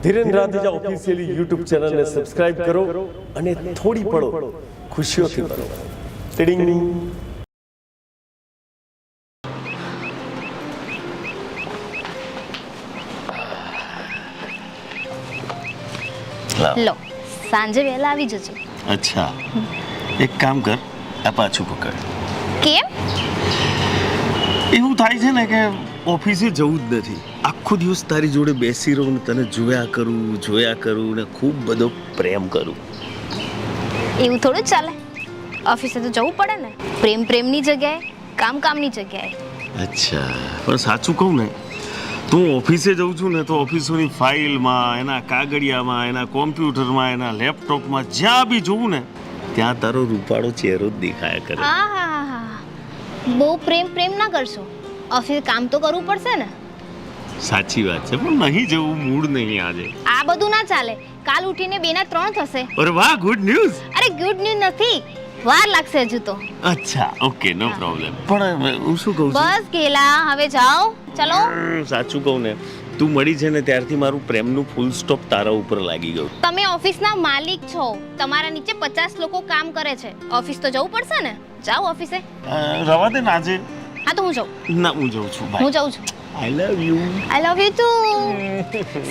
Dhiren રાધેજા officially YouTube ચેનલને subscribe કરો અને થોડી પળો ખુશીઓથી ભરો. ટીડિંગ. લો સાંજે વહેલા આવી જજો. અચ્છા, એક કામ કર, આ પાછું પકડ. કેમ? એવું થાય છે ને કે ઓફિસે જવું જ નથી. આખો દિવસ તારી જોડે બેસી રહું ને તને જોયા કરું ને ખૂબ બધો પ્રેમ કરું. એવું થોડું જ ચાલે. ઓફિસે તો જવું પડે ને. પ્રેમ પ્રેમની જગ્યાએ, કામ કામની જગ્યાએ. અચ્છા, પણ સાચું કહું ને, તું ઓફિસે જઉં છું ને તો ઓફિસોની ફાઇલમાં, એના કાગળિયામાં, એના કોમ્પ્યુટરમાં, એના લેપટોપમાં જ્યાં બી જોઉં ને ત્યાં તારો રૂપાળો ચહેરો જ દેખાયા કરે. હા, બહુ પ્રેમ ના કરશો. ઓફિસે કામ તો કરવું પડશે ને. સાચી વાત છે, પણ નહીં જવું, મૂડ નહીં આજે. આ બધું ના ચાલે. કાલ ઉઠીને 2 ના 3 થશે. અરે વાહ, ગુડ ન્યૂઝ. અરે ગુડ ન્યૂઝ નથી, વાર લાગશે હજુ તો. અચ્છા, ઓકે, નો પ્રોબ્લેમ. પણ હું શું કહું છું, બસ ગેલા, હવે જાઓ. ચલો. સાચું કહું ને, તું મળી છે ને ત્યારથી મારું પ્રેમનું ફૂલ સ્ટોપ તારા ઉપર લાગી ગયું. તમે ઓફિસના માલિક છો. તમારા નીચે 50 લોકો કામ કરે છે. ઓફિસ તો જવું પડશે ને. જાઓ ઓફિસે. રવા દે ને આજે. હા તો હું જાઉં. ના, હું જાઉં છું. હું જાઉં છું. I love you. I love you too.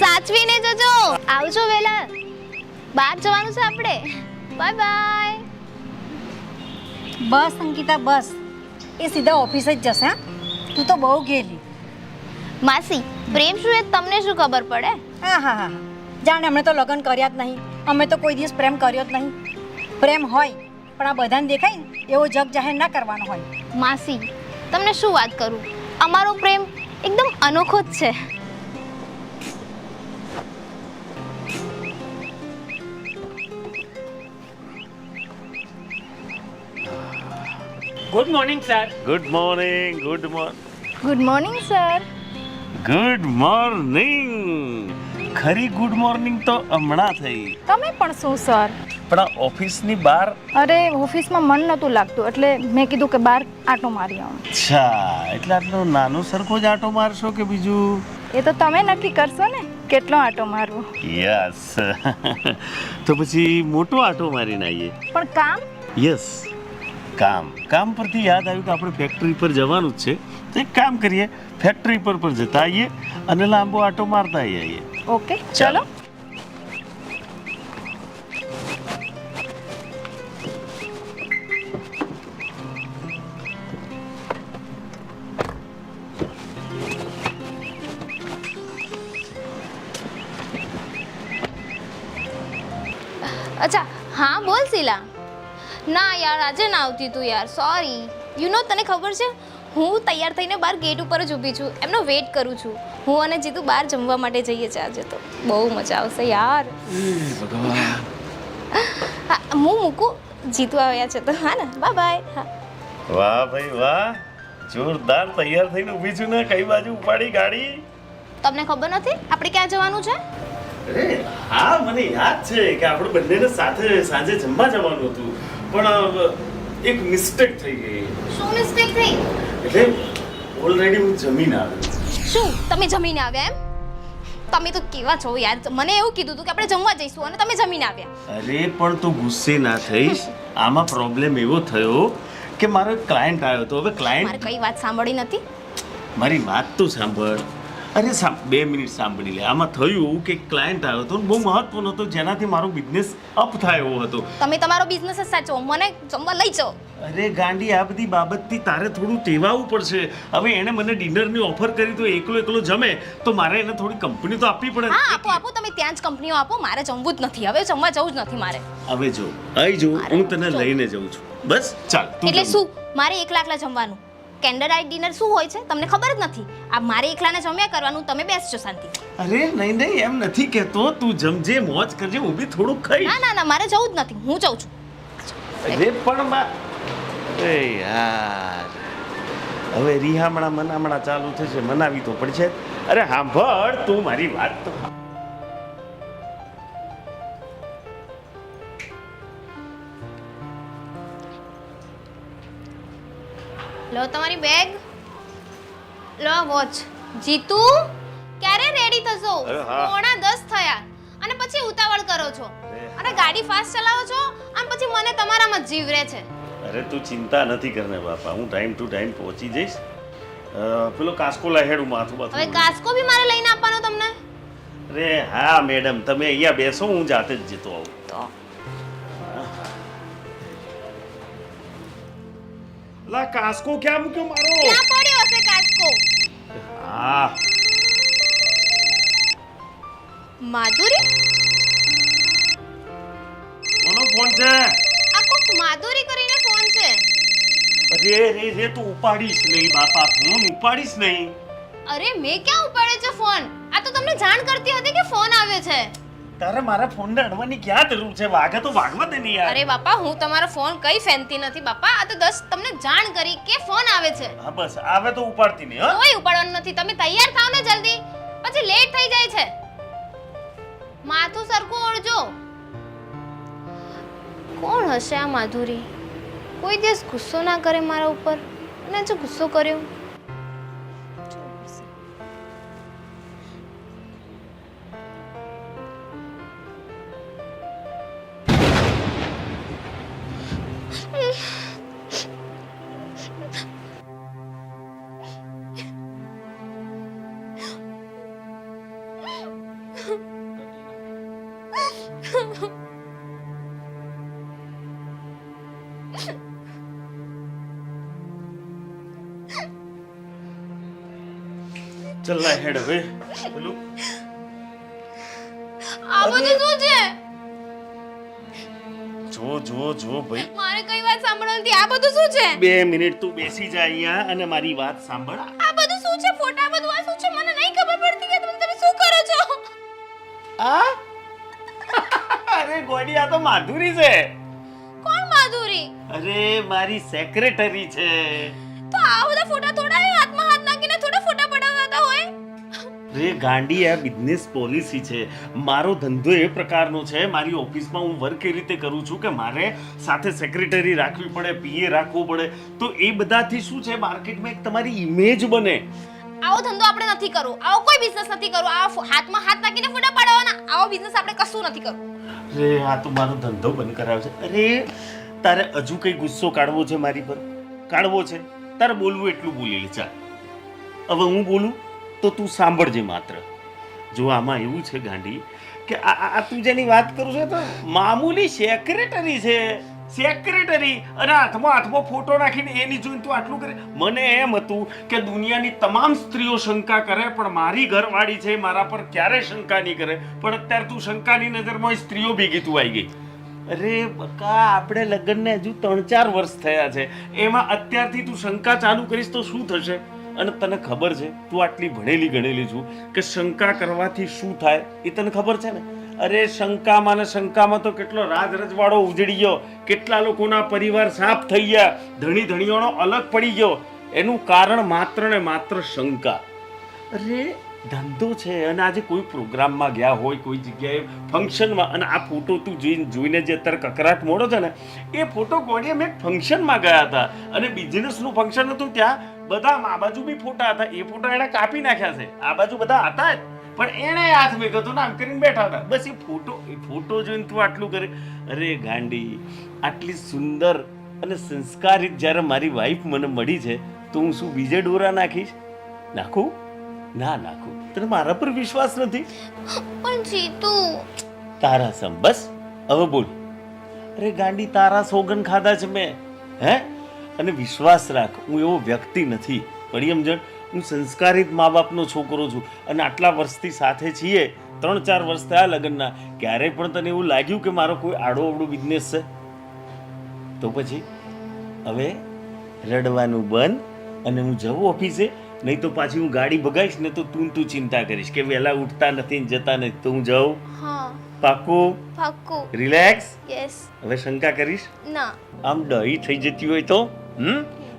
સાચવીને જજો. આવજો વેલા. બહાર જવાનું છે આપણે. Bye bye. બસ અંકિતા, બસ. એ સીધા ઓફિસ જ જશે. હા, તું તો બહુ ગેલી. માસી, પ્રેમ શું એ તમને શું ખબર પડે? હા હા હા, જાણે અમે તો લગ્ન કર્યા જ નહીં. અમે તો કોઈ દિવસ પ્રેમ કર્યો જ નહીં. પ્રેમ હોય પણ આ બધાને દેખાય ને એવો જગ જાહેર ના કરવાનો હોય. માસી, તમને શું વાત કરું, અમારો પ્રેમ એકદમ અનોખો જ છે. Good morning sir. Good morning. Good morning. Good morning sir. Good morning. ખરી ગુડ મોર્નિંગ તો હમણાં થઈ, તમે પણ શું સર? પણ આ ઓફિસની બહાર. અરે ઓફિસમાં મન નહોતું લાગતું એટલે મેં કીધું કે બહાર આટો મારી આવું. અચ્છા, એટલે આટલો નાનો સરખો જ આટો મારશો કે બીજું? એ તો તમે નક્કી કરશો ને કેટલો આટો મારવો. યસ. તો પછી મોટો આટો મારીને આવીએ. પણ કામ? યસ, કામ પરથી યાદ આવ્યું કે આપણે ફેક્ટરી પર જવાનું જ છે. તો એક કામ કરીએ, ફેક્ટરી પર જતા આવીએ અને લાંબો આટો મારતા આવીએ. ઓકે, ચલો. અચ્છા, હા બોલ શીલા. ના યાર, આજે ના આવતી તું યાર, સોરી. યુ નો, તને ખબર છે હું તૈયાર થઈને બહાર ગેટ ઉપર જ ઊભી છું, એમનો વેઇટ કરું છું. હું અને જીતુ બહાર જમવા માટે જઈએ છીએ આજે. તો બહુ મજા આવશે યાર. હા, હું મૂકું, જીતુ આવ્યા છે તો. હા ને, બાય બાય. હા. વાહ ભાઈ વાહ, જોરદાર તૈયાર થઈને ઊભી છું ને. કઈ બાજુ ઉપાડી ગાડી? તમને ખબર નથી આપણે ક્યાં જવાનું છે? અરે હા, મને યાદ છે કે આપણે બંનેને સાથે સાંજે જમવા જવાનું હતું, પણ એક મિસ્ટેક થઈ ગઈ. શું મિસ્ટેક થઈ? એટલે ઓલરેડી હું જમીન આવ્યો. શું તમે જમીને આવ્યા એમ? તમે તો કેવા છો યાર. મને એવું કીધું હતું કે આપણે જમવા જઈશું અને તમે જમીને આવ્યા. અરે પણ તું ગુસ્સે ના થઈશ. આમાં પ્રોબ્લેમ એવો થયો કે મારો એક ક્લાયન્ટ આવ્યો હતો. હવે મારે ક્લાયન્ટ, કઈ વાત સાંભળી નથી. મારી વાત તો સાંભળ. અરે 2 મિનિટ સાંભળી લે. આમાં થયું કે ક્લાયન્ટ આવ્યો હતો, બહુ મહત્વનો હતો, જેનાથી મારો બિઝનેસ અપ થાય એવો હતો. તમે તમારો બિઝનેસ જ સાચવો, મને જમવા લઈ જાઓ. અરે ગાંડી, આ બધી બાબતથી તારે થોડું ટેવાવું પડશે. હવે એણે મને ડિનરની ઓફર કરી તો એકલો જમે, તો મારે એને થોડી કંપની તો આપવી પડે. હા, આપો તમે ત્યાં જ કંપનીઓ આપો. મારે જમવું જ નથી, હવે જમવા જવું જ નથી મારે. હવે જો અહીં જો, હું તને લઈને જઉં છું. બસ ચાલ. એટલે શું મારે એકલા જમવાનું? કેન્ડલ લાઇટ ડિનર શું હોય છે તમને ખબર જ નથી. આ મારે એકલાને જમ્યા કરવાનું, તમે બેસજો શાંતિ. અરે નહીં, એમ નથી કહેતો. તું જમજે, મોજ કરજે, હું બી થોડું ખાઈ. ના, મારે જવું જ નથી, હું જાઉં છું. અરે પણ એ યાર, હવે રિહામણા મનામણા ચાલુ થશે, મનાવી તો પડશે. અરે સાંભળ, તું મારી વાત તો. લો તમારી બેગ, લો વોચ. જીતુ, ક્યારે ક્યારે રેડી થશો? અરે હા. 9:45 થયા અને પછી ઉતાવળ કરો છો અને ગાડી ફાસ્ટ ચલાવો છો અને પછી મને તમારામાં જ જીવ રહે છે. અરે તું ચિંતા નથી કરને બાપા, હું ટાઈમ ટુ ટાઈમ પહોંચી જઈશ. પેલો કાસ્કો લાહેડું માથું હવે બાથું. કાસ્કો બી મારે લઈને આપવાનો તમને? અરે હા મેડમ, તમે અહીંયા બેસો, હું જાતે જ જતો આવું. તો લા કાસ્કો ક્યાં મૂક્યો મારો? ક્યાં પડ્યો હશે કાસ્કો? હા માધુરી? કોનો ફોન છે? આ કોક માધુરી કરીને ફોન છે. અરે રે રે તું ઉપાડીશ નહીં બાપા, ફોન ઉપાડીશ નહીં. અરે મેં ક્યાં ઉપાડ્યો છે ફોન? આ તો તમને જાણ કરતી હતી કે ફોન આવ્યો છે. તારે મારા ફોનને અડવાની ક્યાં જરૂર છે? વાગે તો વાગવા દે ને યાર. અરે બાપા, હું તમારો ફોન કઈ ફેનતી નથી બાપા. આ તો તમને જાણ કરી કે ફોન આવે છે. હા બસ, આવે તો ઉપાડતી નહીં. હા કોઈ ઉપાડવાનું નથી. તમે તૈયાર થાવ ને જલ્દી, પછી લેટ થઈ જાય છે. માથું સરખું ઓળજો. કોણ હશે આ માધુરી? કોઈ દિવસ ગુસ્સો ના કરે મારા ઉપર, અને જો ગુસ્સો કર્યો. ચલ લા હેડ હવે. પેલું આ બધું શું છે? જો જો જો ભાઈ, મારે કઈ વાત સાંભળવાની? આ બધું શું છે? 2 મિનિટ તું બેસી જા અહીંયા અને મારી વાત સાંભળ. આ બધું શું છે? ફોટા બધું આ શું છે? મને નહીં ખબર પડતી કે તમે શું કરો છો. આ અરે ગોડી, આ તો માધુરી છે. કોણ માધુરી? અરે મારી સેક્રેટરી છે. તો આ બધા ફોટા થોડા હાથમાં હાથ નાખીને થોડા ફોટા પડાવતા હોય. રે ગાંડી, આ બિઝનેસ પોલિસી છે. મારો ધંધો એ પ્રકારનો છે, મારી ઓફિસમાં હું વર્ક એ રીતે કરું છું કે મારે સાથે સેક્રેટરી રાખવી પડે, પીએ રાખવું પડે. તો એ બધાથી શું છે, માર્કેટમાં એક તમારી ઇમેજ બને. આવો ધંધો આપણે નથી કરવો. આવો કોઈ બિઝનેસ નથી કરવો. આ હાથમાં હાથ નાખીને ફોટા પડાવવાના, આવો બિઝનેસ આપણે કશું નથી કરવું. રે આ તો મારો ધંધો બંધ કરાવે છે. અરે તારે હજુ કઈ ગુસ્સો કાઢવો છે મારી પર? કાઢવો છે તારે બોલવું એટલું બોલી લે. ચાલ હવે હું બોલું તો તું સાંભળજે માત્ર. જો આમાં એવું છે ગાંડી કે આ તું જેની વાત કરું છે તો મામૂલી સેક્રેટરી છે. સેક્રેટરી અને હાથમાં ફોટો નાખીને એની જોઈને તું આટલું કરે. મને એમ હતું કે દુનિયાની તમામ સ્ત્રીઓ શંકા કરે, પણ મારી ઘરવાળી છે મારા પર ક્યારે શંકા નહીં કરે. પણ અત્યારે તું શંકાની નજરમાં સ્ત્રીઓ ભેગી તું આવી ગઈ. અરે બકા, આપણે લગ્નને હજુ 3-4 વર્ષ થયા છે, એમાં અત્યારથી તું શંકા ચાલુ કરીશ તો શું થશે? અને તને ખબર છે, તું આટલી ભણેલી ગણેલી છું કે શંકા કરવાથી શું થાય એ તને ખબર છે ને? અરે શંકામાં ને શંકામાં તો કેટલો રાજ રજવાડો ઉજળી ગયો, કેટલા લોકોના પરિવાર સાફ થઈ ગયા, ધણી ધણીઓનો અલગ પડી ગયો. એનું કારણ માત્ર ને માત્ર શંકા. અરે ધંધો છે, અને આજે કોઈ પ્રોગ્રામમાં ગયા હોય, કોઈ જગ્યાએ ફંક્શનમાં, અને આ ફોટો તું જોઈને જે અત્યારે કકરાટ મોડો છે ને, એ ફોટો ગોળીએ મેં ફંક્શનમાં ગયા હતા, અને બિઝનેસનું ફંક્શન હતું. ત્યાં બધા આ બાજુ બી ફોટા હતા. એ ફોટા એણે કાપી નાખ્યા છે. આ બાજુ બધા હતા જ, પણ એણે હાથ મેં કહ્યું આમ કરીને બેઠા હતા. બસ એ ફોટો જોઈને તું આટલું કરે. અરે ગાંડી, આટલી સુંદર અને સંસ્કારિત જ્યારે મારી વાઈફ મને મળી છે, તો હું શું બીજે ડોરા નાખીશ? નાખું? ના નાખું. તને મારા પર વિશ્વાસ નથી? પણ જીતુ, તારા સમ બસ હવે બોલ. અરે ગાંડી, તારા સોગન ખાધા છે મેં. હે? અને વિશ્વાસ રાખ, હું એવો વ્યક્તિ નથી. પડી સમજણ? હું સંસ્કારિત મા બાપનો છોકરો છું, અને આટલા વર્ષથી સાથે છીએ. 3-4 વર્ષ થયા લગ્નના. ક્યારેય પણ તને એવું લાગ્યું કે મારો કોઈ આડો અવડો બિઝનેસ છે? તો પછી હવે રડવાનું બંધ અને હું જવું ઓફિસે. નહીં તો પાછી હું ગાડી ભગાઈશ ને તો તું ચિંતા કરીશ કે વહેલા ઉઠતા નથી ને જતા નથી. તો હું જાઉં? હા પાક્કું? પાક્કું. રિલેક્સ? યસ. હવે શંકા કરીશ? ના. આમ ડહી થઈ જતી હોય તો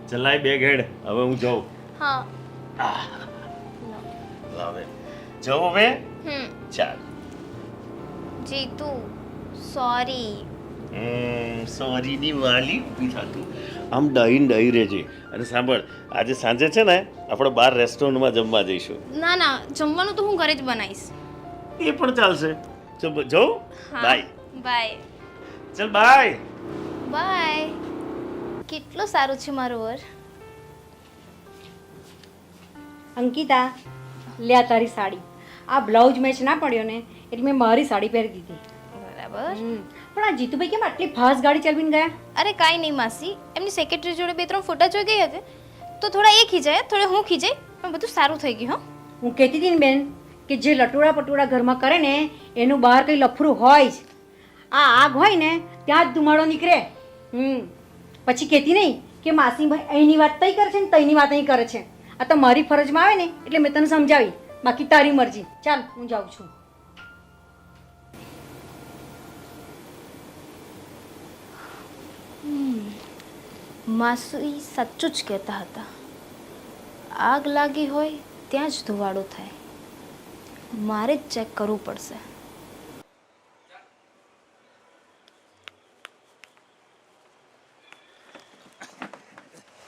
ચલાય બેગ હેડ. હવે હું જાઉં. હા. હવે જાઉં હવે. ચાલ. જીતુ, સોરી. સોરીની વાલી ઊભી થાતું આમ ડાઈ રહેજે. અને સાંભળ, આજે સાંજે છે ને આપણે બહાર રેસ્ટોરન્ટમાં જમવા જઈશું. ના ના, જમવાનું તો હું ઘરે જ બનાવીશ. એ પણ ચાલશે. ચલ જાઓ. બાય. બાય. ચલ બાય. બાય. કેટલો સારો છે મારો વર. અંકિતા, લે આ તારી સાડી. આ બ્લાઉઝ મેચ ના પડ્યો ને એટલે મેં મારી સાડી પહેરી દીધી. બરાબર. પણ આ જીતુભાઈ કેમ આટલી ફાસ્ટ ગાડી ચલાવીને ગયા? અરે કાંઈ નહીં માસી, એમની સેક્રેટરી જોડે 2-3 ફોટા જોઈ ગઈ હતી તો થોડા એ ખીજાય, થોડે હું ખીજાઈ, પણ બધું સારું થઈ ગયું. હું કહેતી હતી ને બેન કે જે લટોડા પટોડા ઘરમાં કરે ને એનું બહાર કંઈ લફરું હોય જ. આ આગ હોય ને ત્યાં જ ધુમાડો નીકળે. પછી કહેતી નહીં કે માસીભાઈ અહીંની વાત તઈ કરે છે ને તઈની વાત અહીં કરે છે. આ તો મારી ફરજમાં આવે ને એટલે મેં તને સમજાવી. બાકી તારી મરજી. ચાલ હું જાઉં છું. માસી સાચું જ કહેતા હતા, આગ લાગી હોય ત્યાં જ ધુવાડો થાય. મારે જ ચેક કરવું પડશે.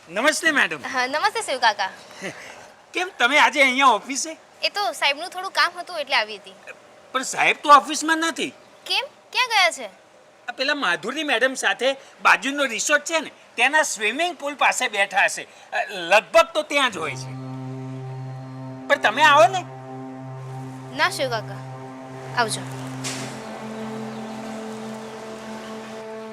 નમસ્તે મેડમ. હા નમસ્તે શિવ કાકા. કેમ તમે આજે અહીંયા ઓફિસે? એ તો સાહેબનું થોડું કામ હતું એટલે આવી હતી. પણ સાહેબ તો ઓફિસમાં નથી. કેમ, ક્યાં ગયા છે? આ પેલા માધુરી મેડમ સાથે બાજુનો રિસોર્ટ છે ને તેના સ્વિમિંગ પુલ પાસે બેઠા હશે. લગભગ તો ત્યાં જ હોય છે. પણ તમે આવો ને. ના શિવ કાકા, આવજો.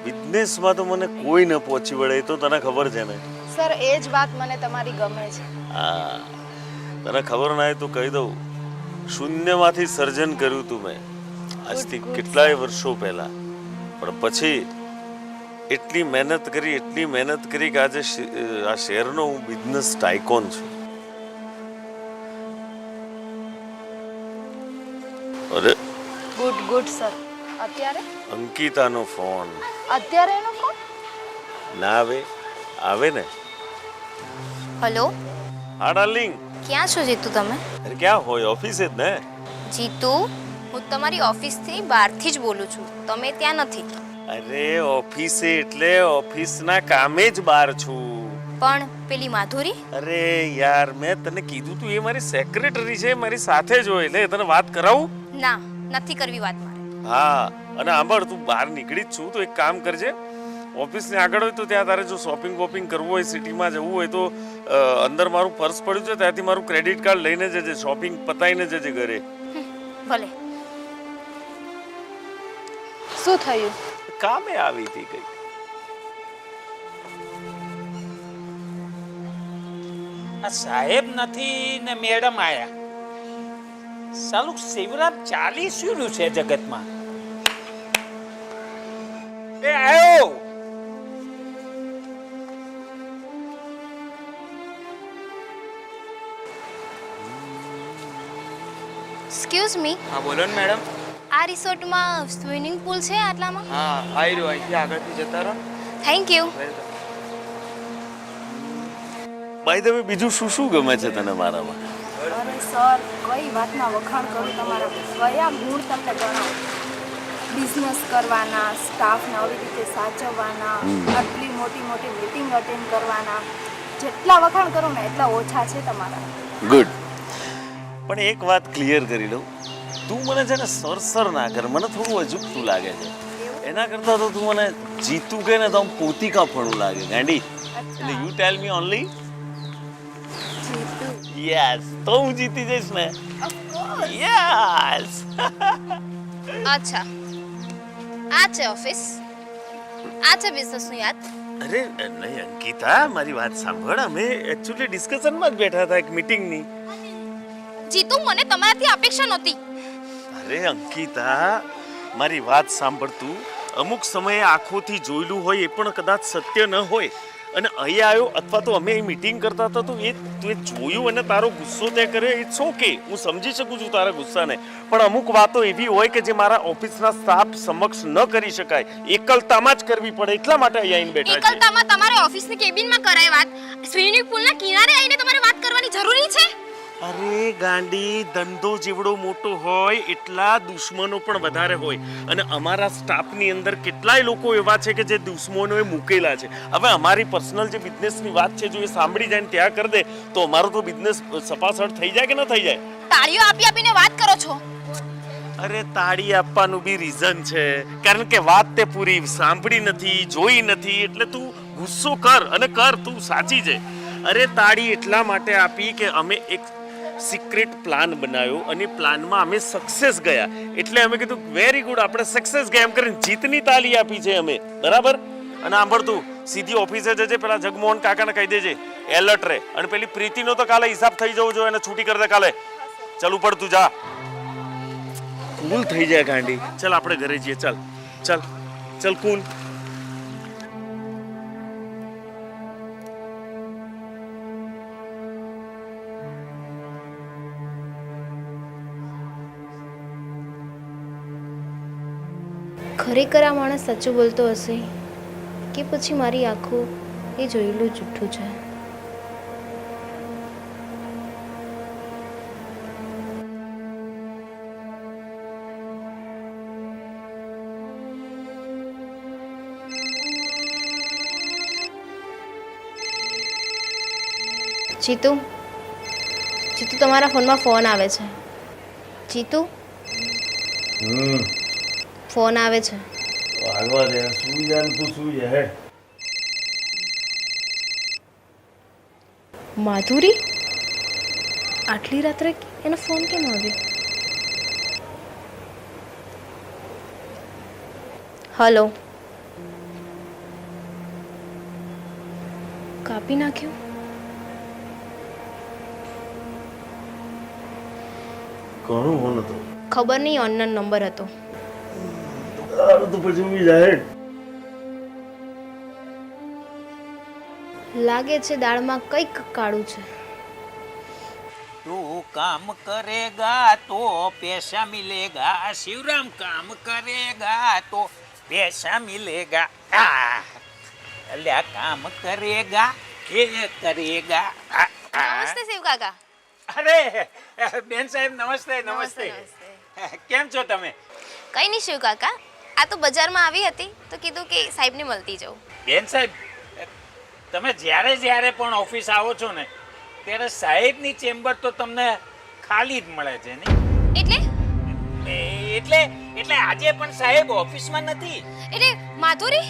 બિઝનેસમાં તો મને કોઈ ન પહોંચી વળે, એ તો તને ખબર છે ને. સર એ જ વાત મને તમારી ગમે છે. હા, તને ખબર ના હોય તો કહી દઉં, શૂન્યમાંથી સર્જન કર્યું તું મેં આજથી કેટલાય વર્ષો પહેલા. પણ પછી એટલી મહેનત કરી કે આજે આ શહેરનો હું બિઝનેસ ટાઇકોન છું. અરે ગુડ સર. અત્યારે અંકિતાનો ફોન. અત્યારે એનો ફોન? ના આવે ને. હલો. હા ડાર્લિંગ. ક્યાં છો જીતુ તમે? અરે ક્યાં હોય, ઓફિસે જ ને. જીતુ, હું તમારી ઓફિસથી બહારથી જ બોલું છું, તમે ત્યાં નથી. અરે ઓફિસે એટલે ઓફિસના કામે જ બહાર છું. પણ પેલી માધુરી? અરે યાર, મેં તને કીધું તું એ મારી સેક્રેટરી છે, મારી સાથે જ હોય. એટલે તને વાત કરાવું? ના, નથી કરવી વાત મારે. હા, અને સાંભળ, તું બહાર નીકળી જ છું તો એક કામ કરજે, ઓફિસની આગળ હોય તો ત્યાં તારે જો શોપિંગ કરવું હોય, સિટીમાં જવું હોય તો અંદર મારું પર્સ પડ્યું છે, ત્યાંથી મારું ક્રેડિટ કાર્ડ લઈને જજે, શોપિંગ પતાવીને જજે ઘરે. ભલે. શું થયું? કામે આવી હતી કઈ. આ સાહેબ નથી ને મેડમ આયા. સાલું શિવરામ ચાલી શું રહ્યું છે જગતમાં? એ આયો. Excuse me. હા બોલો ને મેડમ. આ રિસોર્ટમાં સ્વિમિંગ પુલ છે આટલામાં? હા આવી રહ્યો, અહીંથી આગળથી જતા રહો. Thank you. By the way, બીજું શું ગમે છે તને મારામાં? અરે સર, કઈ વાતના વખાણ કરું તમારા? કયા ગુણ તમને ગણાવું? બિઝનેસ કરવાના, સ્ટાફને આવી રીતે સાચવવાના, આટલી મોટી મીટિંગ અટેન્ડ કરવાના. જેટલા વખાણ કરું ને એટલા ઓછા છે તમારા. ગુડ. પણ એક વાત ક્લિયર કરી લઉં, તું મને છે ને સર ના કર, મને થોડું અજુગતું લાગે છે. એના કરતા તો તું મને જીતું કે ને તો આમ પોતિકા ફળું લાગે ગાંડી. એટલે you tell me only. Yes, તો હું જીતી જઈશ ને. યસ. અચ્છા, આ છે ઓફિસ, આ છે બિઝનેસનું યાદ. અરે નહીં અંકિતા, મારી વાત સાંભળ, અમે એકચ્યુઅલી ડિસ્કશનમાં જ બેઠા હતા, એક મીટિંગની. જીતુ, મને તમારાથી અપેક્ષા નહોતી. અરે અંકિતા, મારી વાત સાંભળ તું. અમુક સમયે આંખોથી જોયેલું હોય એ પણ કદાચ સત્ય ન હોય, અને અહીંયા આવ્યો અથવા તો અમે અહીં મીટિંગ કરતા હતા તો તું એ જોયું અને તારો ગુસ્સો તે કર્યો, ઇટ્સ ઓકે, હું સમજી શકું છું તારા ગુસ્સાને. પણ અમુક વાતો એવી હોય કે જે મારા ઓફિસના સ્ટાફ સમક્ષ ન કરી શકાય, એકલતામાં જ કરવી પડે, એટલા માટે અહીંયા આવીને બેઠા છે. એકલતામાં તમારે ઓફિસની કેબિનમાં કરાય વાત, સ્વિમિંગ પુલના કિનારે આવીને તમારે વાત કરવાની જરૂરી છે? અરે ગાંડી, ધંધો જેવડો મોટો હોય એટલા દુશ્મનો પણ વધારે હોય. અને અમારા સ્ટાફની અંદર કેટલાય લોકો એવા છે કે જે દુશ્મનોએ મૂકેલા છે. હવે અમારી પર્સનલ જે બિઝનેસની વાત છે, જો એ સાંભળી જાય ને ત્યાં કરી દે તો અમારો તો બિઝનેસ સપાસટ થઈ જાય કે ન થઈ જાય? તાળીઓ આપી આપીને વાત કરો છો. અરે તાળી આપવાનું બી રીઝન છે, કારણ કે વાત તે પૂરી સાંભળી નથી, જોઈ નથી, એટલે તું ગુસ્સો કર અને કર, તું સાચી છે. અરે તાળી એટલા માટે આપી કે અમે એક સિક્રેટ પ્લાન બનાવ્યો અને પ્લાનમાં અમે સક્સેસ ગયા, એટલે અમે કીધું વેરી ગુડ, આપણે સક્સેસ ગયા એમ કરીને જીતની તાળી આપી છે અમે, બરાબર? અને સાંભળ, તું સીધી ઓફિસે જજે, પેલા જગમોહન કાકાને કહી દેજે એલર્ટ રહે. અને પેલી પ્રીતિનો તો કાલે હિસાબ થઈ જવો જોઈએ, એને છૂટી કરી દે કાલે. ચાલ ઉપર તું જા, કુલ થઈ જાય ગાંડી. ચાલ આપણે ઘરે જઈએ, ચાલ ચાલ ચાલ કુલ. ખરેખર આ માણસ સાચું બોલતો હશે કે પછી મારી આંખો એ જોયેલું જૂઠું છે? જીતુ, જીતુ, તમારા ફોનમાં ફોન આવે છે. જીતુ, ફોન આવે છે. આગવા દે, સુઈ જા ને તું સુઈ જા હે. માધુરી આટલી રાત્રે એનો ફોન કેમ આવ્યો? હલો, કાપી નાખ્યો. કોનો ફોન હતો? ખબર નહીં, અનનોન નંબર હતો. તો પછી ઉઈ જા હે. લાગે છે દાળમાં કંઈક કાળું છે. તું કામ કરેગા તો પૈસા મિલેગા, શિવરામ કામ કરેગા તો પૈસા મિલેગા. અલ્યા કામ કરેગા કે કરેગા. નમસ્તે શિવ કાકા. અરે બેન સાહેબ, નમસ્તે નમસ્તે. કેમ છો તમે? કઈ નહીં શિવ કાકા, આ તો બજારમાં આવી હતી તો કીધું કે સાહેબને મળતી જાઉં. બેન સાહેબ, તમે જ્યારે પણ ઓફિસ આવો છો ને ત્યારે સાહેબની ચેમ્બર તો તમને ખાલી જ મળે છે ને? એટલે આજે પણ સાહેબ ઓફિસમાં નથી. એટલે માધુરી,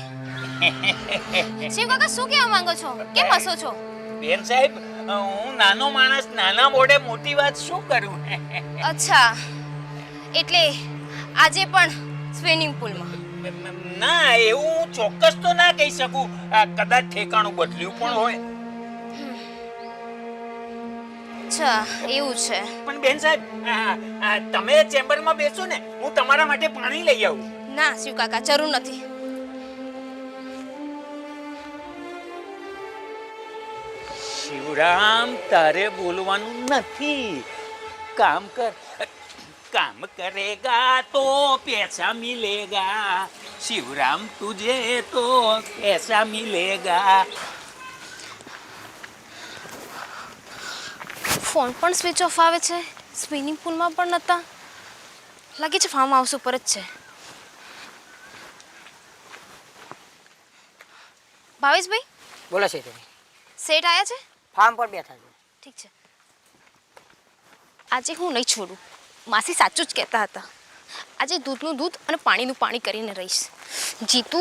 શિવ કાકા શું કહેવા માંગો છો? કેમ હસો છો? બેન સાહેબ, હું નાનો માણસ નાના મોઢે મોટી વાત શું કરું? અચ્છા, એટલે આજે પણ સ્વિમિંગ પુલમાં? ના, એવું હું ચોક્કસ તો ના કહી શકું, કદાચ ઠેકાણું બદલ્યું પણ હોય. અચ્છા, એવું છે. પણ બેન સાહેબ, તમે ચેમ્બરમાં બેસો ને, હું તમારા માટે પાણી લઈ આવું. ના શિવ કાકા, જરૂર નથી. શિવરામ, તારે બોલવાનું નથી. કામ કર, काम करेगा तो पैसा मिलेगा. शिवराम तुझे तो पैसा मिलेगा. ફોન પણ સ્વિચ ઓફ આવે છે, સ્વિમિંગ પુલમાં પણ નતા. લાગે છે ફાર્મ હાઉસ ઉપર જ છે. ભાવેશભાઈ, બોલો છે તમે? સેટ આયા છે? ફાર્મ પર બેઠા છે. ઠીક છે. આજે હું નહીં છોડું. માસી સાચું જ કહેતા હતા. આજે દૂધનું દૂધ અને પાણીનું પાણી કરીને રહીશ. જીતુ,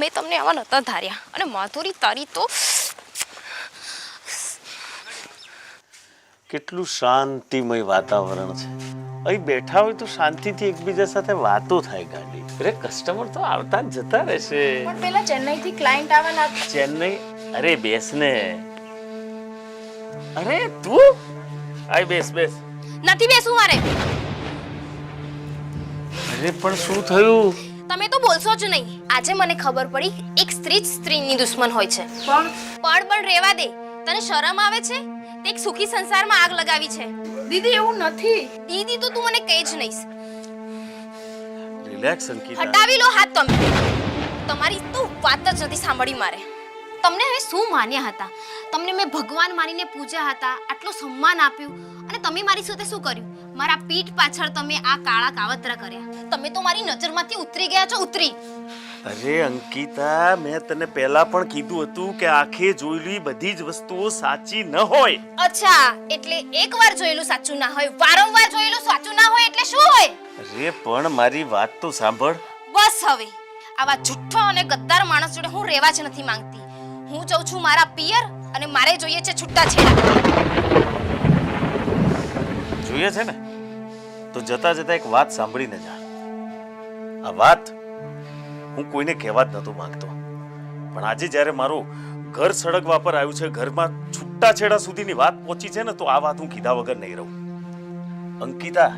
મેં તમને આવા નહોતા ધાર્યા. અને માધુરી, તારી તો કેટલું શાંતિમય વાતાવરણ છે. અહીં બેઠા હોય તો શાંતિથી એકબીજા સાથે વાતો થાય ગાડી. અરે કસ્ટમર તો આવતા જ જતા રહેશે. પણ પેલા ચેન્નઈથી ક્લાયન્ટ આવવાના હતા. ચેન્નઈ? અરે બેસ ને. અરે તું આય બેસ બેસ. નથી બેસવું મારે. અરે પણ શું થયું? તમે તો બોલશો જ નહીં. આજે મને ખબર પડી એક સ્ત્રી જ સ્ત્રીની દુશ્મન હોય છે. પણ રેવા દે. તને શરમ આવે છે? તે એક સુખી સંસારમાં આગ લગાવી છે. દીદી એવું નથી. દીદી તો તું મને કહે જ નહીં. રિલેક્સ અંકિતા. હટાવી લો હાથ તમે. તમારી તો વાત જ નથી સાંભળી મારે. તમને હવે શું માન્યા હતા? તમને મેં ભગવાન માનીને પૂજ્યા હતા, આટલું સન્માન આપ્યું, અને તમે મારી સાથે શું કર્યું? મારા પીઠ પાછળ તમે આ કાળા કાવતરા કર્યા. તમે તો મારી નજરમાંથી ઉતરી ગયા છો, ઉતરી. અરે અંકિતા, મેં તને પહેલા પણ કીધું હતું કે આંખે જોયેલી બધી જ વસ્તુઓ સાચી ન હોય. અચ્છા, એટલે એકવાર જોયેલું સાચું ના હોય, વારંવાર જોયેલું સાચું ના હોય એટલે શું હોય? અરે પણ મારી વાત તો સાંભળ. બસ હવે આવા જુઠ્ઠો અને ગદ્દાર માણસ જોડે હું રહેવા જ નથી માંગતી. હું જઉં છું મારા પિયર, અને મારે જોઈએ છે છૂટાછેડા. જોઈએ છે ને તો જતા જતા એક વાત સાંભળીને જા. આ વાત હું કોઈને કહેવા જ નતો માંગતો, પણ આજે જ્યારે મારું ઘર સળગવા પર આવ્યું છે, ઘરમાં છૂટાછેડા સુધીની વાત પહોંચી છે ને, તો આ વાત હું કીધા વગર નહીં રહું. અંકિતા,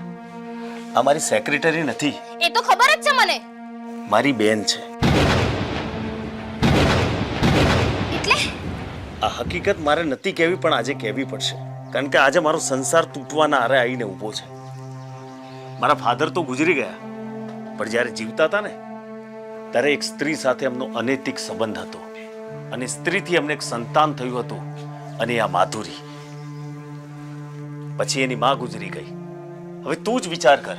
આ મારી સેક્રેટરી નથી. એ તો ખબર જ છે મને. મારી બેન છે. એટલે આ હકીકત મારે નથી કહેવી, પણ આજે કહેવી પડશે, કારણ કે આજે મારો સંસાર તૂટવાના આરે આવીને ઊભો છે. મારા ફાધર તો ગુજરી ગયા, પણ જ્યારે જીવતા હતા ને ત્યારે એક સ્ત્રી સાથે એમનો અનૈતિક સંબંધ હતો, અને સ્ત્રીથી એમને એક સંતાન થયું હતું, અને આ માધુરી. પછી એની માં ગુજરી ગઈ. હવે તું જ વિચાર કર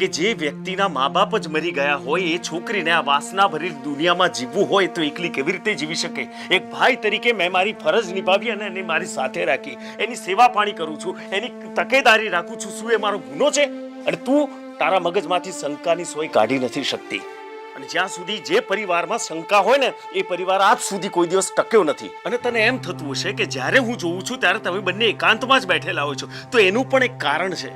કે જે વ્યક્તિના મા બાપ જ મરી ગયા હોય, એ છોકરીને આ વાસના ભરી દુનિયામાં જીવવું હોય તો એકલી કેવી રીતે જીવી શકે? એક ભાઈ તરીકે મેં મારી ફરજ નિભાવી અને એને મારી સાથે રાખી, એની સેવા પાણી કરું છું, એની તકેદારી રાખું છું. શું એ મારો ગુનો છે? અને તું તારા મગજમાંથી શંકાની સોય કાઢી નથી શકતી. અને જ્યાં સુધી જે પરિવારમાં શંકા હોય ને, એ પરિવાર આજ સુધી કોઈ દિવસ ટક્યો નથી. અને તને એમ થતું હશે કે જ્યારે હું જોઉં છું ત્યારે તમે બંને એકાંતમાં જ બેઠેલા હોય છો, તો એનું પણ એક કારણ છે.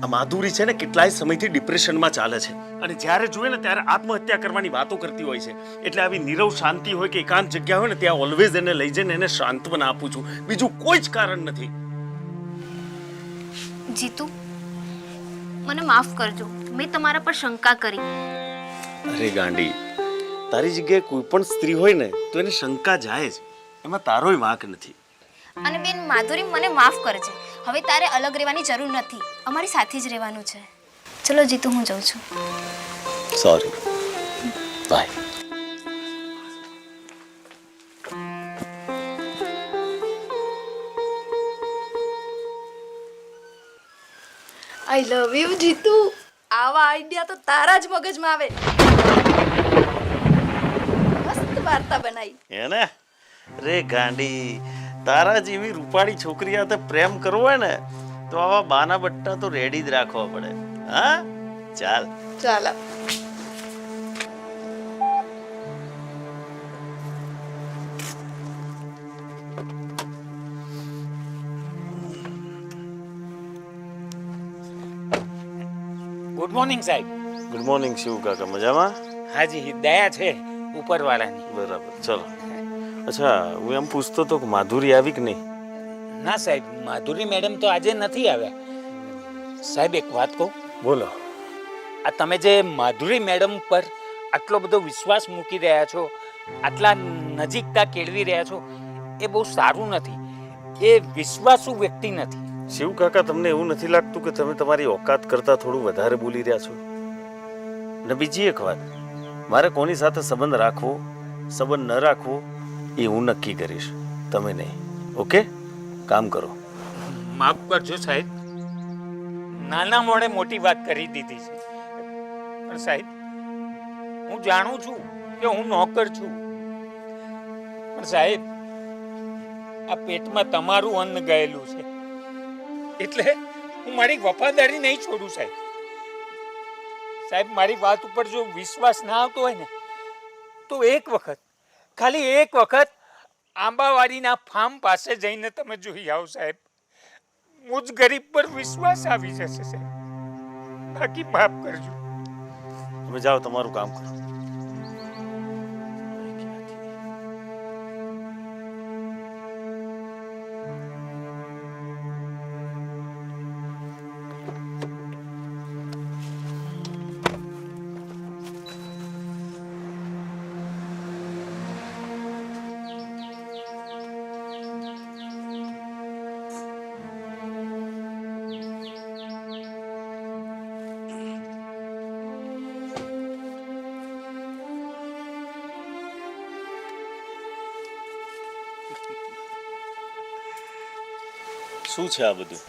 આ માધુરી છે ને કેટલાય સમયથી ડિપ્રેશનમાં ચાલે છે, અને જ્યારે જોઈએ ને ત્યારે આત્મહત્યા કરવાની વાતો કરતી હોય છે. એટલે આવી નીરવ શાંતિ હોય કે એકાંત જગ્યા હોય ને, ત્યાં ઓલવેઝ એને લઈ જઈને એને સાંત્વના આપું છું. બીજું કોઈ જ કારણ નથી. જીતુ, મને માફ કરજો, મેં તમારા પર શંકા કરી. અરે ગાંડી, તારી જગ્યાએ કોઈ પણ સ્ત્રી હોય ને તો એને શંકા જાય જ, એમાં તારોય વાંક નથી. અને બેન માધુરી, મને માફ કરજે. હવે તારે અલગ રહેવાની જરૂર નથી, અમારી સાથે જ રહેવાનું છે. ચલો જીતુ, હું જાઉં છું. Sorry, bye. I love you Jitu. આવા આઈડિયા તો તારા જ મગજમાં આવે. મસ્ત વાર્તા બનાવી. એને રે ગાંડી, તારા જેવી રૂપાળી છોકરી સાથે પ્રેમ કરવો હોય ને તો આવા બાના બટ્ટા તો રેડી જ રાખવા પડે. હા, ચાલ ચાલો. ગુડ મોર્નિંગ સાહેબ. ગુડ મોર્નિંગ શિવ કાકા, મજામાં? હાજી, દયા છે ઉપરવાળાની. બરાબર, ચલો. અચ્છા, હું એમ પૂછતો તો કે માધુરી આવી કે નહીં? ના સાહેબ, માધુરી મેડમ તો આજે નથી આવ્યા. સાહેબ એક વાત કહું? બોલો. આ તમે જે માધુરી મેડમ પર આટલો બધો વિશ્વાસ મૂકી રહ્યા છો, આટલા નજીકતા કેળવી રહ્યા છો, એ બહુ સારું નથી. એ વિશ્વાસુ વ્યક્તિ નથી. શિવ કાકા, તમને એવું નથી લાગતું કે તમે તમારી ઓકાત કરતા થોડું વધારે બોલી રહ્યા છો? ને બીજી એક વાત, મારે કોની સાથે સંબંધ રાખવો, સંબંધ ન રાખવો, એ હું નક્કી કરીશ, તમે નહીં. ઓકે, કામ કરો. માફ કરજો સાહેબ, નાના મોડે મોટી વાત કરી દીધી છે. પણ સાહેબ, હું જાણું છું કે હું નોકર છું, પણ સાહેબ આ પેટમાં તમારું અન્ન ગયેલું છે, એટલે હું મારી વફાદારી નહીં છોડું સાહેબ. સાહેબ, મારી વાત ઉપર જો વિશ્વાસ ના આવતો હોય ને તો એક વખત, ખાલી એક વખત આંબાવાડીના ફાર્મ પાસે જઈને તમે જોઈ આવો સાહેબ. મુજ ગરીબ પર વિશ્વાસ આવી જશે સાહેબ. બાકી માફ કરજો. તમે જાઓ, તમારું કામ કરો. શું છે આ બધું?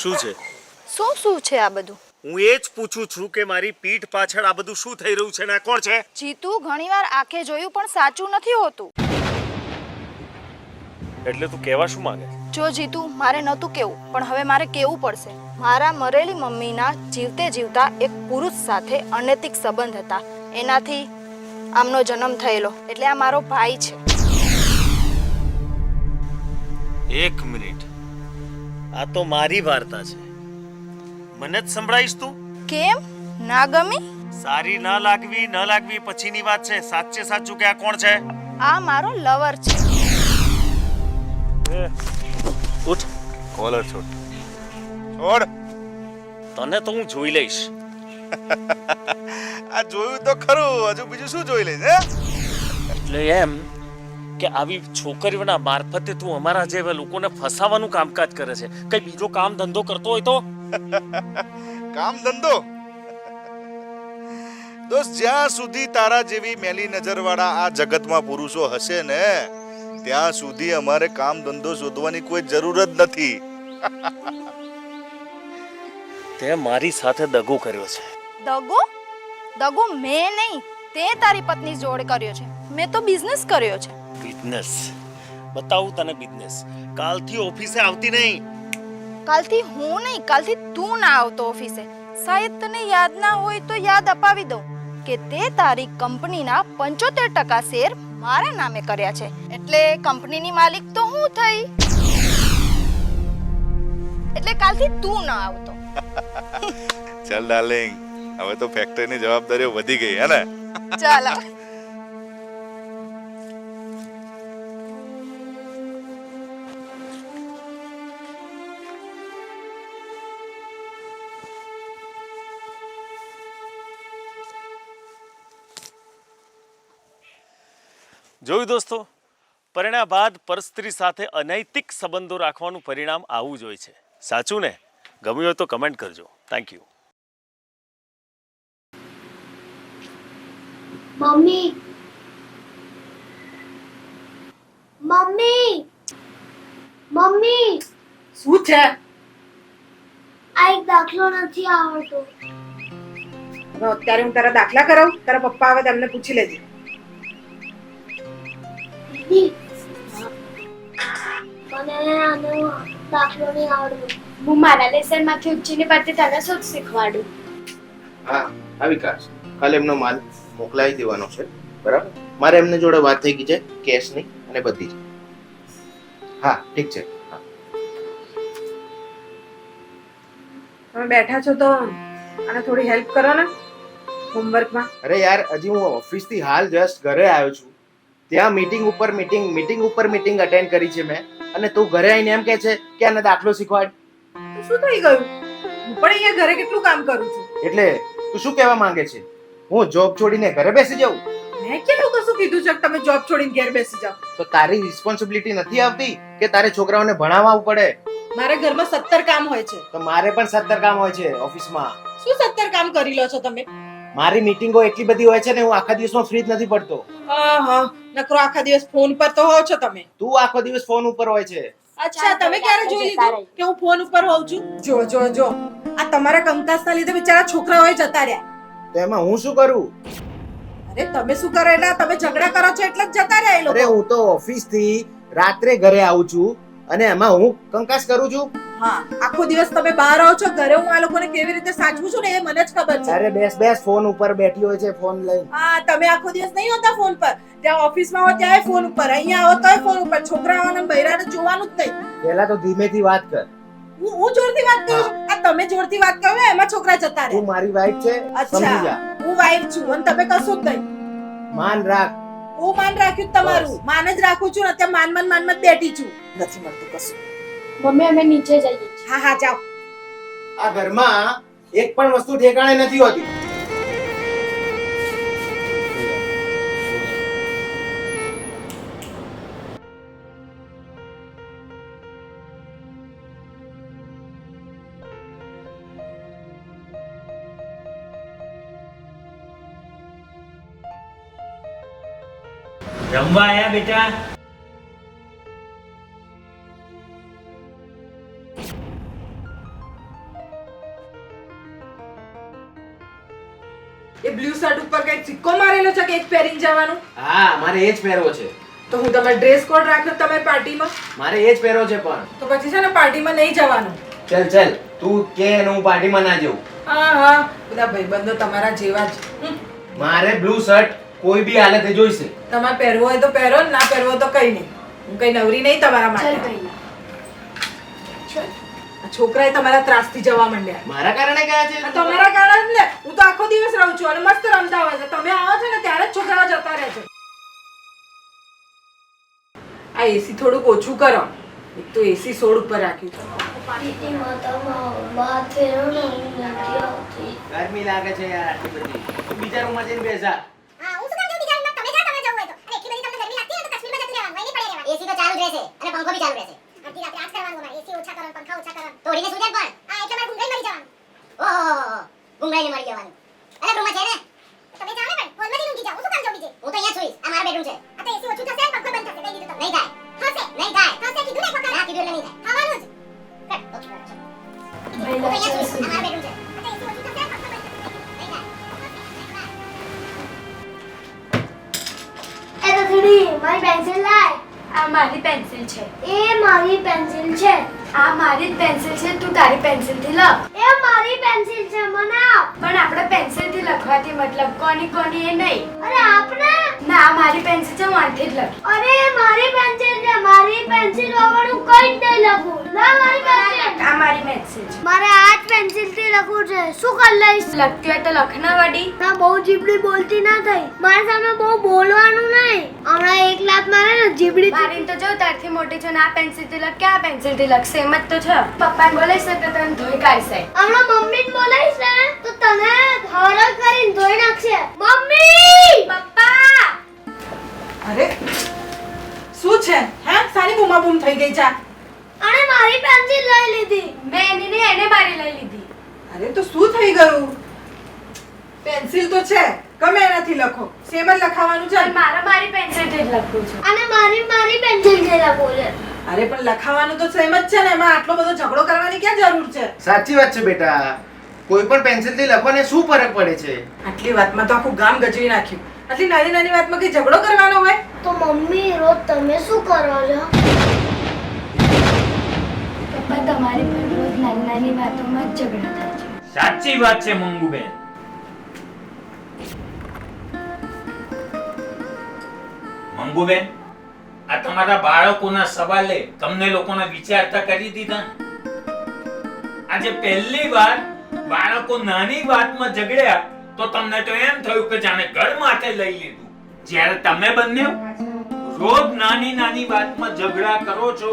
શું છે? શું છે આ બધું? હું એ જ પૂછું છું કે મારી પીઠ પાછળ આ બધું શું થઈ રહ્યું છે ને આ કોણ છે? જીતુ ઘણીવાર આંખે જોયું પણ સાચું નથી હોતું. એટલે તું કહેવા શું માંગે? જો જીતુ, મારે નહોતું કેવું પણ હવે મારે કેવું પડશે. મારા મરેલી મમ્મીના જીવતે જીવતા એક પુરુષ સાથે અનૈતિક સંબંધ હતા. એનાથી આમનો જન્મ થયેલો, એટલે આ મારો ભાઈ છે. એક મિનિટ, આ તો મારી વાર્તા છે. મને જ સંભળાઈશ તું? કેમ ના ગમી? સારી ન લાગવી પછીની વાત છે. સાચે સાચું કે આ કોણ છે? આ મારો લવર છે. ઉઠ, કોલર છોડ. છોડ. તને તો હું જોઈ લઈશ. આ જોયું તો ખરું, હજુ બીજું શું જોઈ લઈશ હે? એટલે એમ કે આવી છોકરીઓના મારફતે તું અમારા જેવા લોકોને ફસાવાનું કામકાજ કરે છે. કઈ બીજો કામ ધંધો કરતો હોય તો? કામ ધંધો દોસ્ત, જ્યાં સુધી તારા જેવી મેલી નજરવાળા આ જગતમાં પુરુષો હશે ને ત્યાં સુધી અમારે કામ ધંધો શોધવાની કોઈ જરૂર જ નથી. તે મારી સાથે દગો કર્યો છે. દગો મેં નહીં, તે તારી પત્ની જોડે કર્યો છે. મેં તો બિઝનેસ કર્યો છે. બિઝનેસ? બતાવું તને બિઝનેસ. કાલથી ઓફિસે આવતી નહીં. કાલથી હું નહીં, કાલથી તું ના આવતો ઓફિસે. શાયદ તને યાદ ના હોય તો યાદ અપાવી દઉં કે તે તારી કંપનીના 75% શેર મારા નામે કર્યા છે. એટલે કંપનીની માલિક તો હું થઈ. એટલે કાલથી તું ના આવતો. ચાલ ડાર્લિંગ, હવે તો ફેક્ટરીની જવાબદારીઓ વધી ગઈ હે ને? ચાલ. જોયું દોસ્તો, પરિણામ બાદ પરસ્ત્રી સાથે અનૈતિક સંબંધો રાખવાનું પરિણામ આવું જ હોય છે. સાચું ને? ગમ્યું હોય તો કમેન્ટ કરજો. Thank you. Mummy mummy mummy શું છે? આ એક દાખલો નથી આવડતો. હવે અત્યારે હું તારા દાખલા કરાવું? તારા પપ્પા આવે તેમને પૂછી લેજે. દીદી, મને આનો દાખલો નહીં આવડતો. હું મારા લેસન માંથી ઉચ્ચીની પાટી તને શું શીખવાડું? હા, આ વિકાસ કાલે એમનો માલ મોકલાવી દેવાનો છે, બરાબર? મારે એમને જોડે વાત થઈ ગઈ છે કેશની અને બધી જ. હા, ઠીક છે. હા, તમે બેઠા છો તો આને થોડી હેલ્પ કરો ને હોમવર્કમાં. અરે યાર, હજી હું ઓફિસથી હાલ જસ્ટ ઘરે આવ્યો છું. ત્યાં મીટિંગ ઉપર મીટિંગ અટેન્ડ કરી છે મેં, અને તું ઘરે આવીને એમ કહે છે કે આને દાખલો શીખવાડ. તો શું થઈ ગયું? હું પણ અહીંયા ઘરે કેટલું કામ કરું છું. એટલે તું શું કહેવા માંગે છે? હું જોબ છોડીને ઘરે બેસી જાઉં? મેં કેટલું કશું કીધું છે કે તમે જોબ છોડીને ઘેર બેસી જાઓ? તો તારી રિસ્પોન્સિબિલિટી નથી આવતી કે તારે છોકરાઓને ભણાવવા પડે? મારા ઘરમાં 17 કામ હોય છે. તો મારે પણ 17 કામ હોય છે ઓફિસમાં. શું 17 કામ કરી લો છો તમે? મારી મીટિંગો એટલી બધી હોય છે ને, હું આખા દિવસમાં ફ્રી જ નથી પડતો. હા, નકરો આખા દિવસ ફોન પર તો હો છો તમે. તું આખો દિવસ ફોન ઉપર હોય છે. અચ્છા, તમે ક્યારે જોઈ લીધું કે હું ફોન ઉપર હોઉં છું? જો આ તમારા કંકાસના લીધે બિચારા છોકરાઓ જતા રહ્યા. તો એમાં હું શું કરું? અરે તમે શું કરો? એટલે તમે ઝઘડા કરો છો એટલે જ જતા રહ્યા એ લોકો. અરે હું તો ઓફિસથી રાત્રે ઘરે આવું છું અને એમાં હું કંકાસ કરું છું. હા, આખો દિવસ તમે બહાર રહો છો, ઘરે હું આ લોકોને કેવી રીતે સાચવું છું ને એ મને જ ખબર છે. અરે બેસ ફોન ઉપર બેઠી હોય છે ફોન લઈને. હા, તમે આખો દિવસ નહીં હોતા ફોન પર. ત્યાં ઓફિસમાં હો ત્યાં ફોન ઉપર, અહીંયા આવો તોય ફોન ઉપર. છોકરાઓને બૈરાને જોવાનું જ નહીં. પહેલા તો ધીમેથી વાત કર. હું જોરથી વાત કરું છું? આ તમે જોરથી વાત કરો ને એમાં છોકરા જતા રહે. તું મારી વાઈફ છે, સમજી જા. હું વાઈફ છું અને તમે કશું જ નહીં. માન રાખ. હું માન રાખ્યું તમારું, માન જ રાખું છું. અત્યારે માન બેઠી છું. નથી મળતું કશું. મમ્મી, અમે નીચે જઈએ છીએ. હા, જાઓ. આ ઘરમાં એક પણ વસ્તુ ઠેકાણે નથી હોતી. જમવા આયા બેટા? એ બ્લુ શર્ટ ઉપર કઈ સિક્કો મારેલો છે કે એક પહેરીને જવાનું? હા મારે એ જ પહેરવો છે. તો હું તમારે ડ્રેસ કોડ રાખ્યો તમે પાર્ટીમાં? મારે એ જ પહેરવો છે પણ. તો પછી છે ને પાર્ટીમાં નહીં જવાનું. ચલ તું કે હું પાર્ટીમાં ના જઉં. હા બધા ભાઈબંધો તમારા જેવા જ. મારે બ્લુ શર્ટ કોઈ બી હાલતે જોઈશે. તમારે પહેરવો હોય તો પહેરો, ના પહેરવો હોય તો કઈ નહીં. હું કઈ નવરી નહીં તમારા માટે. આ છોકરાએ તમારા ત્રાસથી જવા માંડ્યા. મારા કારણે ગયા છે? તમારા કારણે જ ને. હું તો આખો દિવસ રહું છું અને મસ્ત રમતા હોય છે. તમે આવો છો ને ત્યારે જ છોકરાઓ જતા રહે છે. આ એસી થોડુંક ઓછું કરો. એક તો એસી 16 ઉપર રાખ્યું છે. ગરમી લાગે છે યાર આટલી બધી. બીજા રૂમમાં જઈને બેસા. એસી તો ચાલુ જ રહેશે અને પંખો બી ચાલુ રહેશે. અડધી રાત્રે આજ કરવાનું અમારે. એસી ઓછા કરવાનું, પંખા ઓછા કરવાનું. તો ઓડીને સુજે પણ. હા એટલે મારે ગુંગળાઈ મરી જવાનું. ઓહો ગુંગળાઈને મરી જવાનું. અરે રૂમમાં છે ને. તમે જાઓ ને પણ હોલમાં જઈને ઊંઘી જાઓ. હું શું કામ જાઉં બીજે? હું તો અહીંયા સુઈશ. આ મારો બેડરૂમ છે. આ તો એસી ઓછું થશે, પંખો બંધ થશે. કઈ દીધું તમને? નહીં થાય. થશે. નહીં થાય. થશે કીધું ને એક વખત. ના કીધું એટલે નહીં થાય. થવાનું જ. કટ. ઓકે. હું તો અહીંયા સુઈશ. આ મારો બેડરૂમ છે. આ તો એસી ઓછું થશે, પંખો બંધ થશે. નહીં થાય. એ તો થોડી મારી પેન્સિલ લાય. આ મારી પેન્સિલ છે. એ મારી પેન્સિલ છે. આ મારી જ પેન્સિલ છે. તું તારી પેન્સિલથી લખ. એ મારી પેન્સિલ છે, મને આપ. પણ આપણે પેન્સિલથી લખવાથી મતલબ કોની કોની એ નહીં. અરે આપને. ના આ મારી પેન્સિલ છે, હું આનથી જ લખી. અરે મારી પેન્સિલ છે. મારી પેન્સિલ વગર હું કઈ જ નહીં લખું. લા મારી પેન્સિલ. આ મારી પેન્સિલ છે. મારે આ જ પેન્સિલથી લખવું છે. શું કરી લઈશ? લખતી હોય તો લખના વડી. ના બહુ જીબડી બોલતી ના થઈ. મારી સામે બહુ બોલવાનું નહીં. હમણાં એક લાત મારે ને જીબડી મારીને તો જો તારથી મોટી છે ને આ પેન્સિલથી લખ કે આ પેન્સિલથી લખશે એમ જ તો છે. પપ્પાને બોલાવીશ ને તો તને ધોઈ કાઢશે. હમણાં મમ્મીને બોલાવીશ ને તો તને હરક કરીને ધોઈ નાખશે. મમ્મી! પપ્પા! અરે શું છે? હે સાની બૂમા બૂમ થઈ ગઈ છે? અને મારી પેન્સિલ લઈ લીધી. મેં એની નહીં એને મારી લઈ લીધી. અરે તો શું થઈ ગયું? પેન્સિલ તો છે, ગમે એનાથી લખો. સેમ જ લખાવાનું છે. પણ મારે મારી પેન્સિલથી જ લખવું છે. અને મારી પેન્સિલથી લખવું છે. અરે પણ લખાવાનું તો સેમ જ છે ને. એમાં આટલો બધો ઝઘડો કરવાની ક્યાં જરૂર છે? સાચી વાત છે બેટા. કોઈ પણ પેન્સિલથી લખવાને શું ફરક પડે છે? આટલી વાતમાં તો આખું ગામ ગજવી નાખ્યું. આટલી નાની નાની વાતમાં કઈ ઝઘડો કરવાનો હોય? તો મમ્મી રોજ તમે શું કરો છો? પપ્પા તમારી પણ રોજ નાની નાની વાતોમાં જ ઝઘડા થાય છે. સાચી વાત છે મંગુબેન. મંગુબેન આ તમારા બાળકોના સવાલે તમને લોકોને વિચારતા કરી દીધા ને? આજે પહેલી વાર બાળકો નાની વાતમાં ઝઘડ્યા તો તમને તો એમ થયું કે જાણે ઘર માટે લઈ લીધું. જ્યારે તમે બંને રોજ નાની નાની વાતમાં ઝઘડા કરો છો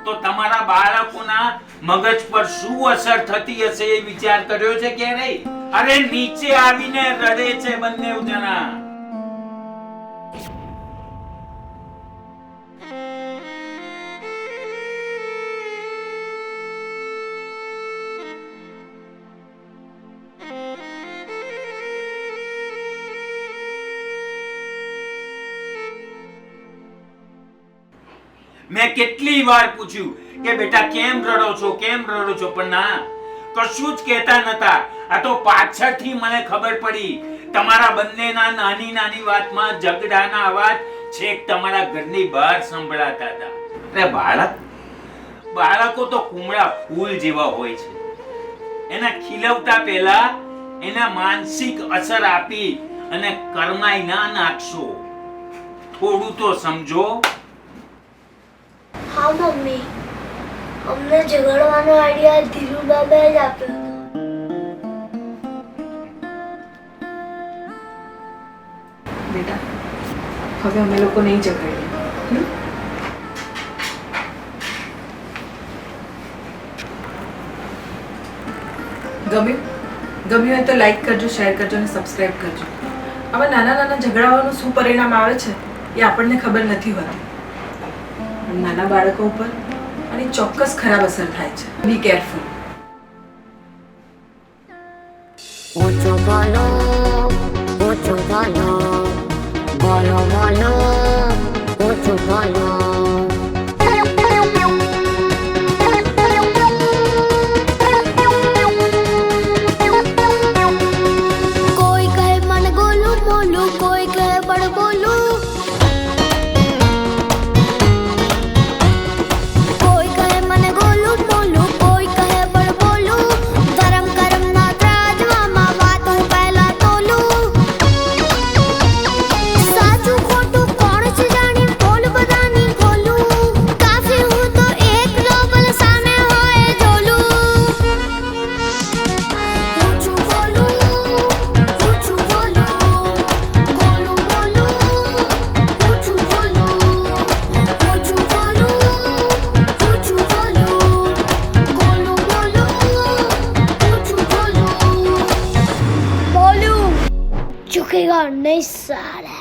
તો તમારા બાળકોના મગજ પર શું અસર થતી હશે એ વિચાર કર્યો છે કે નહીં? અરે નીચે આવીને રડે છે બંને જણા. મેં કેટલી વાર પૂછ્યું કે બેટા કેમ રડો છો પણ ના કશું જ કહેતા નતા. આ તો પાછળથી મને ખબર પડી તમારા બંનેના નાની નાની વાતમાં ઝઘડાના અવાજ છેક તમારા ઘરની બહાર સંભળાતા હતા. અરે બાળકો તો કુમળા ફૂલ જેવા હોય છે. એના ખીલવતા પહેલા એના માનસિક અસર આપી અને કરમાઈ ના નાખશો. થોડું તો સમજો. હા મમ્મી, અમને ઝઘડવાનો આઈડિયા ધીરુ બાબાએ જ આપ્યો હતો. બેટા હવે અમે લોકો નહીં ઝઘડીએ. ગમ્યું હોય તો લાઈક કરજો, શેર કરજો અને સબસ્ક્રાઇબ કરજો. આવા નાના નાના ઝઘડાઓનું શું પરિણામ આવે છે એ આપણને ખબર નથી હોતી. નાના બાળકો ઉપર અને ચોક્કસ ખરાબ અસર થાય છે. Be careful. ઓછો બોલો, ઓછો બોલો, બોલો બોલો, ઓછો બોલો. કોઈ કહે નહીં સાલા